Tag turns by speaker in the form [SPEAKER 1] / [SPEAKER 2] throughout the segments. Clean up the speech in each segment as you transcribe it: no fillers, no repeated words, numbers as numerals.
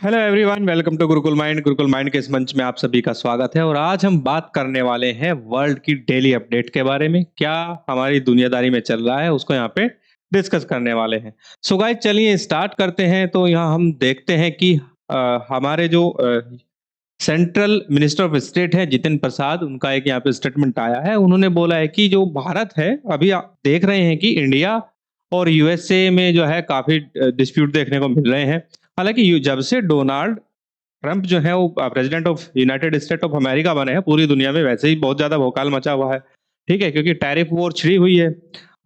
[SPEAKER 1] Hello everyone, welcome to Gurukul Mind. Gurukul Mind के इस मंच में आप सभी का स्वागत है और आज हम बात करने वाले हैं वर्ल्ड की डेली अपडेट के बारे में। क्या हमारी दुनियादारी में चल रहा है उसको यहाँ पे डिस्कस करने वाले हैं। सो गाइस, चलिए स्टार्ट करते हैं। तो यहाँ हम देखते हैं कि हमारे जो सेंट्रल मिनिस्टर ऑफ स्टेट है जितिन प्रसाद, उनका एक यहाँ पे स्टेटमेंट आया है। उन्होंने बोला है कि जो भारत है, अभी आप देख रहे हैं कि इंडिया और यूएसए में जो है काफी डिस्प्यूट देखने को मिल रहे हैं। हालांकि जब से डोनाल्ड ट्रंप जो है वो president of United state of America बने हैं, पूरी दुनिया में वैसे ही बहुत ज्यादा भौकाल मचा हुआ है। ठीक है, क्योंकि टैरिफ वॉर छिड़ी हुई है।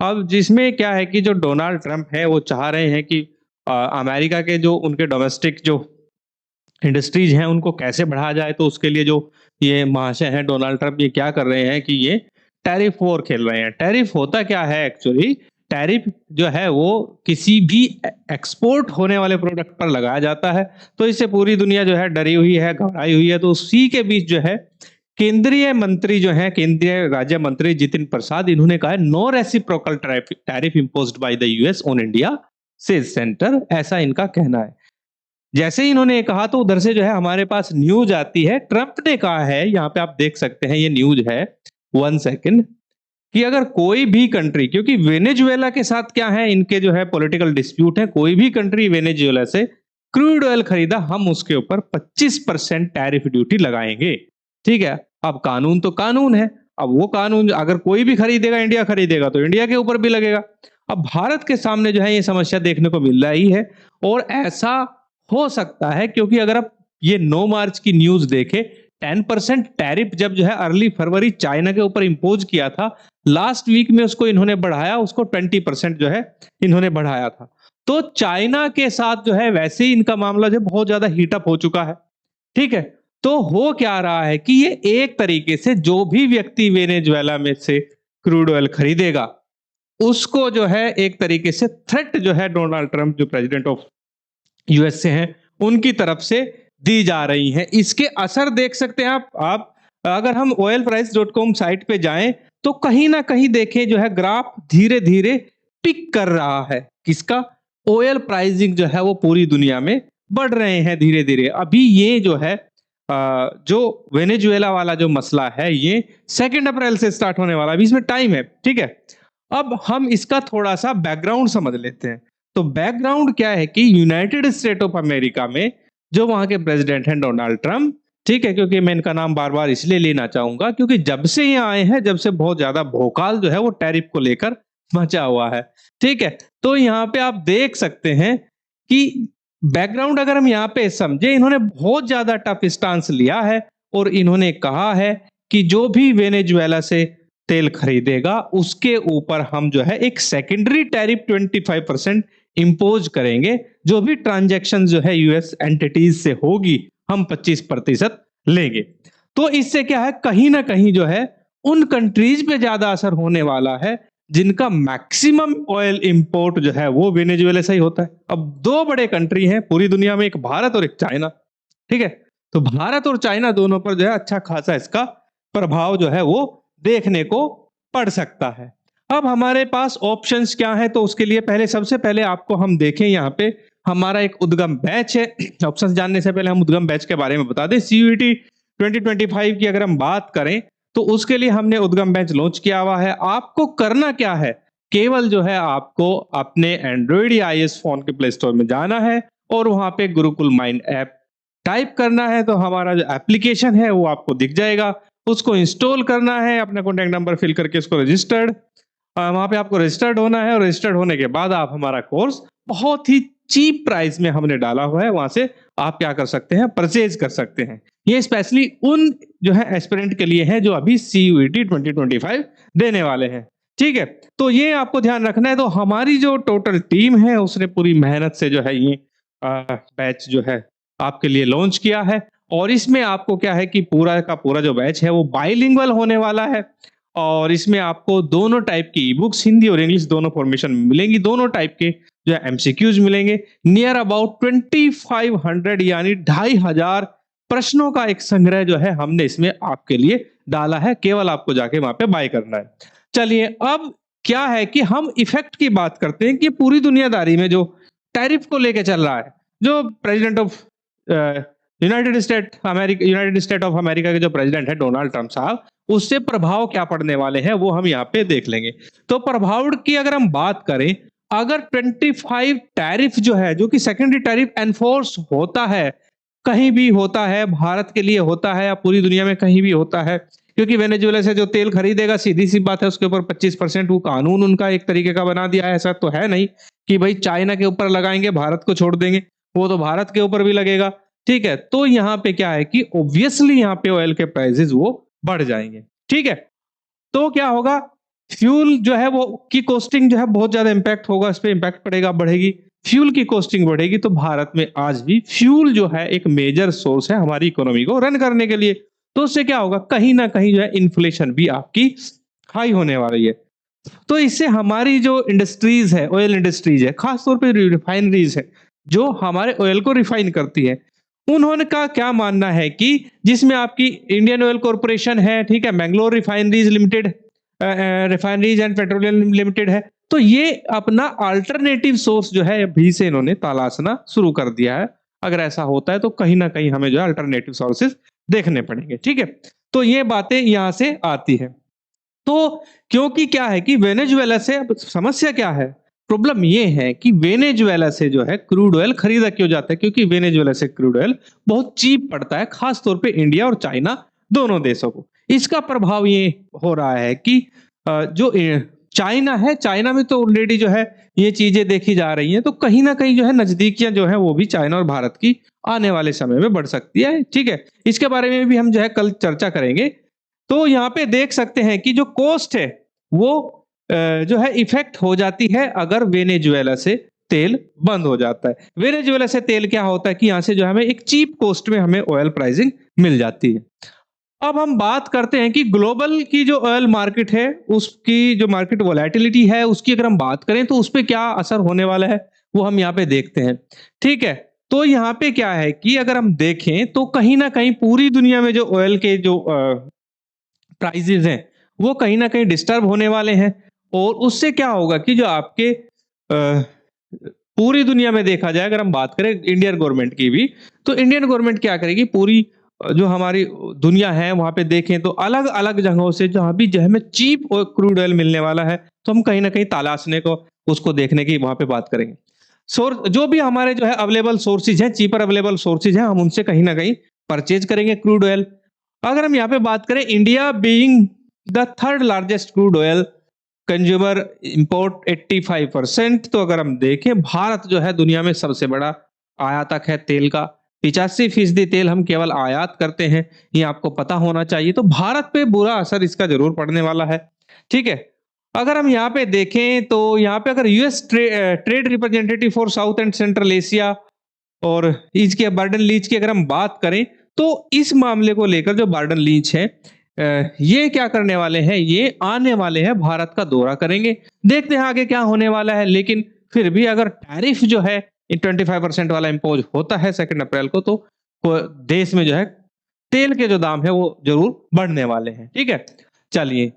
[SPEAKER 1] अब जिसमें क्या है कि जो डोनाल्ड ट्रंप है वो चाह रहे हैं कि अमेरिका के जो उनके डोमेस्टिक जो इंडस्ट्रीज हैं उनको कैसे बढ़ाया जाए। तो उसके लिए जो ये महाशय हैं डोनाल्ड ट्रंप, ये क्या कर रहे हैं कि ये टैरिफ वॉर खेल रहे हैं। टैरिफ होता क्या है एक्चुअली? टैरिफ जो है वो किसी भी एक्सपोर्ट होने वाले प्रोडक्ट पर लगाया जाता है। तो इससे पूरी दुनिया जो है डरी हुई है, घबराई हुई है। तो उसी के बीच जो है केंद्रीय मंत्री जो है, केंद्रीय राज्य मंत्री जितिन प्रसाद, इन्होंने कहा है no reciprocal tariff imposed by the US on India says centre, ऐसा इनका कहना है। जैसे ही इन्होंने कहा तो उधर से जो है हमारे पास न्यूज आती है। ट्रंप ने कहा है, यहाँ पे आप देख सकते हैं, ये न्यूज है, 1 सेकेंड, कि अगर कोई भी कंट्री, क्योंकि वेनेजुएला के साथ क्या है, इनके जो है पॉलिटिकल डिस्प्यूट है, कोई भी कंट्री वेनेजुएला से क्रूड ऑयल खरीदा, हम उसके ऊपर 25% टैरिफ ड्यूटी लगाएंगे। ठीक है, अब कानून तो कानून है। अब वो कानून अगर कोई भी खरीदेगा, इंडिया खरीदेगा, तो इंडिया के ऊपर भी लगेगा। अब भारत के सामने जो है ये समस्या देखने को मिल रही है। और ऐसा हो सकता है क्योंकि अगर आप ये 9 मार्च की न्यूज देखें, 10% टैरिफ जब जो है अर्ली फरवरी चाइना के ऊपर इंपोज किया था, लास्ट वीक में उसको इन्होंने बढ़ाया, उसको 20% जो है इन्होंने बढ़ाया था। तो चाइना के साथ जो है वैसे ही इनका मामला जो बहुत ज्यादा हीटअप हो चुका है। ठीक है, तो हो क्या रहा है कि ये एक तरीके से जो भी व्यक्ति वेनेजुएला में से क्रूड ऑयल खरीदेगा, उसको जो है एक तरीके से थ्रेट जो है डोनाल्ड ट्रंप जो प्रेसिडेंट ऑफ यूएस से हैं उनकी तरफ से दी जा रही हैं। इसके असर देख सकते हैं आप अगर हम oilprice.com साइट पे जाएं तो कहीं ना कहीं देखें जो है ग्राफ धीरे धीरे पिक कर रहा है। किसका? ऑयल प्राइसिंग जो है वो पूरी दुनिया में बढ़ रहे हैं धीरे धीरे। अभी ये जो है जो वेनेजुएला वाला जो मसला है, ये 2 अप्रैल से स्टार्ट होने वाला है। अभी इसमें टाइम है। ठीक है, अब हम इसका थोड़ा सा बैकग्राउंड समझ लेते हैं। तो बैकग्राउंड क्या है कि यूनाइटेड स्टेट ऑफ अमेरिका में जो वहां के प्रेसिडेंट हैं डोनाल्ड ट्रंप, ठीक है, क्योंकि मैं इनका नाम बार बार इसलिए लेना चाहूंगा क्योंकि जब से ये आए हैं, जब से बहुत ज्यादा भोकाल जो है वो टैरिफ को लेकर मचा हुआ है। ठीक है, तो यहाँ पे आप देख सकते हैं कि बैकग्राउंड अगर हम यहाँ पे समझे, इन्होंने बहुत ज्यादा टफ स्टांस लिया है और इन्होंने कहा है कि जो भी वेनेजुएला से तेल खरीदेगा उसके ऊपर हम जो है एक सेकेंडरी टैरिफ 25% इंपोज करेंगे। जो भी ट्रांजैक्शन जो है यूएस एंटिटीज से होगी, हम 25% लेंगे। तो इससे क्या है, कहीं ना कहीं जो है उन कंट्रीज पे ज्यादा असर होने वाला है जिनका मैक्सिमम ऑयल इंपोर्ट जो है वो वेनेजुएला से ही होता है। अब 2 बड़े कंट्री हैं पूरी दुनिया में, एक भारत और एक चाइना। ठीक है, तो भारत और चाइना दोनों पर जो है अच्छा खासा इसका प्रभाव जो है वो देखने को पड़ सकता है। अब हमारे पास ऑप्शंस क्या है, तो उसके लिए पहले सबसे पहले आपको हम देखें, यहाँ पे हमारा एक उद्गम बैच है। ऑप्शंस जानने से पहले हम उद्गम बैच के बारे में बता दें। सीयूईटी 2025 की अगर हम बात करें तो उसके लिए हमने उद्गम बैच लॉन्च किया हुआ है। आपको करना क्या है, केवल जो है आपको अपने एंड्रॉइड या आईएस फोन के प्ले स्टोर में जाना है और वहां पे गुरुकुल माइंड ऐप टाइप करना है। तो हमारा जो एप्लीकेशन है वो आपको दिख जाएगा, उसको इंस्टॉल करना है, अपना कॉन्टैक्ट नंबर फिल करके उसको रजिस्टर्ड, वहां पे आपको रजिस्टर्ड होना है और रजिस्टर्ड होने के बाद आप हमारा कोर्स बहुत ही चीप प्राइस में हमने डाला हुआ है, वहां से आप क्या कर सकते हैं, परचेज कर सकते हैं। ये स्पेशली उन जो है एस्पिरेंट के लिए है जो अभी सीयूईटी 2025 देने वाले हैं। ठीक है, तो ये आपको ध्यान रखना है। तो हमारी जो टोटल टीम है उसने पूरी मेहनत से जो है ये बैच जो है आपके लिए लॉन्च किया है। और इसमें आपको क्या है कि पूरा का पूरा जो बैच है वो बाइलिंगुअल होने वाला है और इसमें आपको दोनों टाइप की ई बुक्स, हिंदी और इंग्लिश दोनों फॉर्मेशन मिलेंगी। दोनों टाइप के जो है एमसीक्यूज मिलेंगे। नियर अबाउट 2500 यानी 2500 प्रश्नों का एक संग्रह जो है हमने इसमें आपके लिए डाला है। केवल आपको जाके वहां पे बाय करना है। चलिए, अब क्या है कि हम इफेक्ट की बात करते हैं कि पूरी दुनियादारी में जो टैरिफ को लेके चल रहा है, जो president of United state of America के जो प्रेसिडेंट है डोनाल्ड ट्रंप साहब, उससे प्रभाव क्या पड़ने वाले हैं वो हम यहाँ पे देख लेंगे। तो प्रभाव की अगर हम बात करें, अगर 25 टैरिफ जो है, जो कि सेकेंडरी टैरिफ एनफोर्स होता है, कहीं भी होता है, भारत के लिए होता है या पूरी दुनिया में कहीं भी होता है, क्योंकि वेनेजुएला से जो तेल खरीदेगा सीधी सी बात है उसके ऊपर 25% वो कानून उनका एक तरीके का बना दिया है। ऐसा तो है नहीं कि भाई चाइना के ऊपर लगाएंगे भारत को छोड़ देंगे, वो तो भारत के ऊपर भी लगेगा। ठीक है, तो यहाँ पे क्या है कि ऑब्वियसली यहाँ पे ऑयल के प्राइसेस वो बढ़ जाएंगे। ठीक है, तो क्या होगा, फ्यूल जो है वो की कॉस्टिंग जो है बहुत ज्यादा इंपैक्ट होगा, इस पे इंपैक्ट पड़ेगा, बढ़ेगी। फ्यूल की कॉस्टिंग बढ़ेगी तो भारत में आज भी फ्यूल जो है एक मेजर सोर्स है हमारी इकोनॉमी को रन करने के लिए। तो उससे क्या होगा, कहीं ना कहीं जो है इन्फ्लेशन भी आपकी हाई होने वाली है। तो इससे हमारी जो इंडस्ट्रीज है, ऑयल इंडस्ट्रीज है, खासतौर पे रिफाइनरीज है जो हमारे ऑयल को रिफाइन करती है, उन्होंने का क्या मानना है कि जिसमें आपकी इंडियन ऑयल कॉर्पोरेशन है, ठीक है, Mangalore refineries limited, refineries and petroleum limited है, तो ये अपना अल्टरनेटिव सोर्स जो है अभी से इन्होंने तलाशना शुरू कर दिया है। अगर ऐसा होता है तो कहीं ना कहीं हमें जो है अल्टरनेटिव सोर्सेज देखने पड़ेंगे। ठीक है, तो ये बातें यहां से आती है। तो क्योंकि क्या है कि वेनेजुएला से, अब समस्या क्या है, प्रॉब्लम ये है कि वेनेजुएला से जो है क्रूड ऑयल खरीदा क्यों जाता है, क्योंकि वेनेजुएला से क्रूड ऑयल बहुत चीप पड़ता है, खास तौर पे इंडिया और चाइना दोनों देशों को। इसका प्रभाव ये हो रहा है कि जो चाइना है, चाइना में तो ऑलरेडी जो है ये चीजें देखी जा रही हैं, तो कहीं ना कहीं जो है नजदीकियां जो है वो भी चाइना और भारत की आने वाले समय में बढ़ सकती है। ठीक है, इसके बारे में भी हम जो है कल चर्चा करेंगे। तो यहाँ पे देख सकते हैं कि जो कॉस्ट है वो जो है इफेक्ट हो जाती है अगर वेनेजुएला से तेल बंद हो जाता है। वेनेजुएला से तेल क्या होता है कि यहाँ से जो हमें एक चीप कॉस्ट में हमें ऑयल प्राइसिंग मिल जाती है। अब हम बात करते हैं कि ग्लोबल की जो ऑयल मार्केट है उसकी जो मार्केट वोलेटिलिटी है उसकी अगर हम बात करें तो उस पर क्या असर होने वाला है वो हम यहाँ पे देखते हैं। ठीक है, तो यहाँ पे क्या है कि अगर हम देखें तो कहीं ना कहीं पूरी दुनिया में जो ऑयल के जो प्राइजेज हैं वो कहीं ना कहीं डिस्टर्ब होने वाले हैं, और उससे क्या होगा कि जो आपके पूरी दुनिया में देखा जाए, अगर हम बात करें इंडियन गवर्नमेंट की भी, तो इंडियन गवर्नमेंट क्या करेगी, पूरी जो हमारी दुनिया है वहां पे देखें तो अलग अलग जगहों से जहां भी जो हमें चीप क्रूड ऑयल मिलने वाला है तो हम कहीं ना कहीं तलाशने को, उसको देखने की वहां पे बात करेंगे। सोर्स जो भी हमारे जो है अवेलेबल सोर्सेज हैं, चीपर अवेलेबल सोर्सेज हैं, हम उनसे कहीं ना कहीं परचेज करेंगे क्रूड ऑयल। अगर हम यहाँ पे बात करें, India being the third largest crude oil consumer, import 85%, तो अगर हम देखें भारत जो है दुनिया में सबसे बड़ा आयातक है तेल का। 85% तेल हम केवल आयात करते हैं, ये आपको पता होना चाहिए। तो भारत पे बुरा असर इसका जरूर पड़ने वाला है। ठीक है, अगर हम यहाँ पे देखें तो यहाँ पे अगर US trade representative for south and central Asia और इसके बर्डन लीच की अगर हम बात करें तो इस मामले को लेकर जो बर्डन लीच है ये क्या करने वाले हैं, ये आने वाले हैं, भारत का दौरा करेंगे। देखते हैं आगे क्या होने वाला है। लेकिन फिर भी अगर टैरिफ जो है 25% वाला इम्पोज होता है 2 अप्रैल को, तो देश में जो है तेल के जो दाम है वो जरूर बढ़ने वाले हैं। ठीक है, चलिए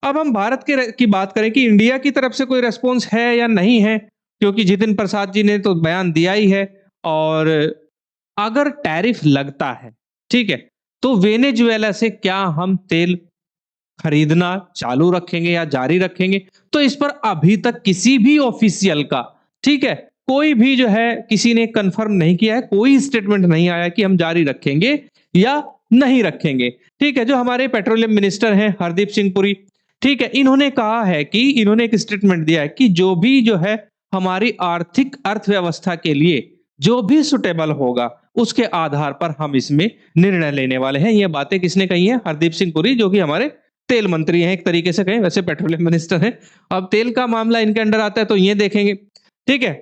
[SPEAKER 1] अब हम भारत के की बात करें कि इंडिया की तरफ से कोई रेस्पॉन्स है या नहीं है, क्योंकि जितिन प्रसाद जी ने तो बयान दिया ही है। और अगर टैरिफ लगता है, ठीक है, तो वेनेजुएला से क्या हम तेल खरीदना चालू रखेंगे या जारी रखेंगे, तो इस पर अभी तक किसी भी ऑफिशियल का, ठीक है, कोई भी जो है किसी ने कंफर्म नहीं किया है, कोई स्टेटमेंट नहीं आया कि हम जारी रखेंगे या नहीं रखेंगे। ठीक है, जो हमारे पेट्रोलियम मिनिस्टर हैं हरदीप सिंह पुरी, ठीक है, इन्होंने कहा है कि इन्होंने एक स्टेटमेंट दिया है कि जो भी जो है हमारी आर्थिक अर्थव्यवस्था के लिए जो भी सुटेबल होगा उसके आधार पर हम इसमें निर्णय लेने वाले हैं। ये बातें किसने कही है, हरदीप सिंह पुरी, जो कि हमारे तेल मंत्री हैं एक तरीके से कहें, वैसे पेट्रोलियम मिनिस्टर हैं। अब तेल का मामला इनके अंडर आता है तो ये देखेंगे। ठीक है,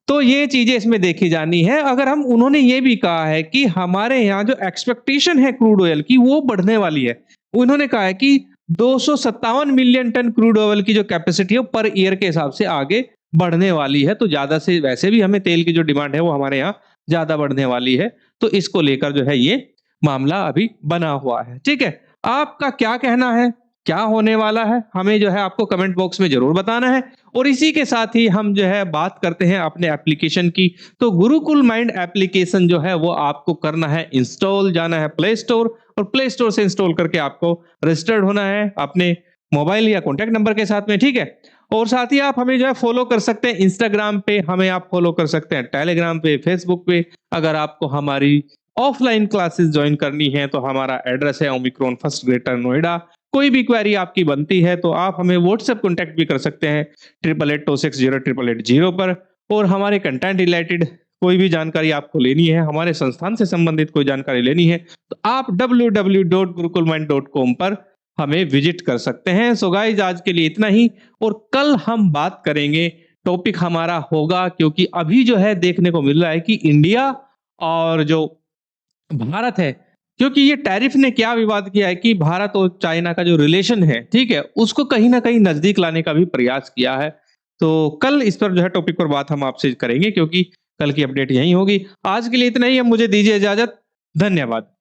[SPEAKER 1] तो ये चीजें इसमें देखी जानी है। अगर हम, उन्होंने ये भी कहा है कि हमारे यहाँ जो एक्सपेक्टेशन है क्रूड ऑयल की वो बढ़ने वाली है। उन्होंने कहा है कि 257 मिलियन टन क्रूड ऑयल की जो कैपेसिटी है पर ईयर के हिसाब से आगे बढ़ने वाली है। तो ज्यादा से, वैसे भी हमें तेल की जो डिमांड है वो हमारे यहाँ ज्यादा बढ़ने वाली है, तो इसको लेकर जो है ये मामला अभी बना हुआ है। ठीक है, आपका क्या कहना है, क्या होने वाला है, हमें जो है आपको कमेंट बॉक्स में जरूर बताना है। और इसी के साथ ही हम जो है बात करते हैं अपने एप्लीकेशन की। तो गुरुकुल माइंड एप्लीकेशन जो है वो आपको करना है इंस्टॉल, जाना है प्ले स्टोर और प्ले स्टोर से इंस्टॉल करके आपको रजिस्टर्ड होना है अपने मोबाइल या कॉन्टैक्ट नंबर के साथ में, ठीक है? और साथ ही आप हमें जो है फॉलो कर सकते हैं इंस्टाग्राम पे, हमें आप फॉलो कर सकते हैं टेलीग्राम पे, फेसबुक पे। अगर आपको हमारी ऑफलाइन क्लासेस ज्वाइन करनी है तो हमारा एड्रेस है ओमिक्रॉन फर्स्ट ग्रेटर नोएडा। कोई भी क्वेरी आपकी बनती है तो आप हमें व्हाट्सएप कॉन्टैक्ट भी कर सकते हैं 8882608880 पर। और हमारे कंटेंट रिलेटेड कोई भी जानकारी आपको लेनी है, हमारे संस्थान से संबंधित कोई जानकारी लेनी है, तो आप www.gurukulmind.com पर हमें विजिट कर सकते हैं। सो गाइज आज के लिए इतना ही, और कल हम बात करेंगे, टॉपिक हमारा होगा, क्योंकि अभी जो है देखने को मिल रहा है कि इंडिया और जो भारत है, क्योंकि ये टैरिफ ने क्या विवाद किया है कि भारत और चाइना का जो रिलेशन है, ठीक है, उसको कहीं ना कहीं नजदीक लाने का भी प्रयास किया है। तो कल इस पर जो है टॉपिक पर बात हम आपसे करेंगे, क्योंकि कल की अपडेट यही होगी। आज के लिए इतना ही, अब मुझे दीजिए इजाजत। धन्यवाद।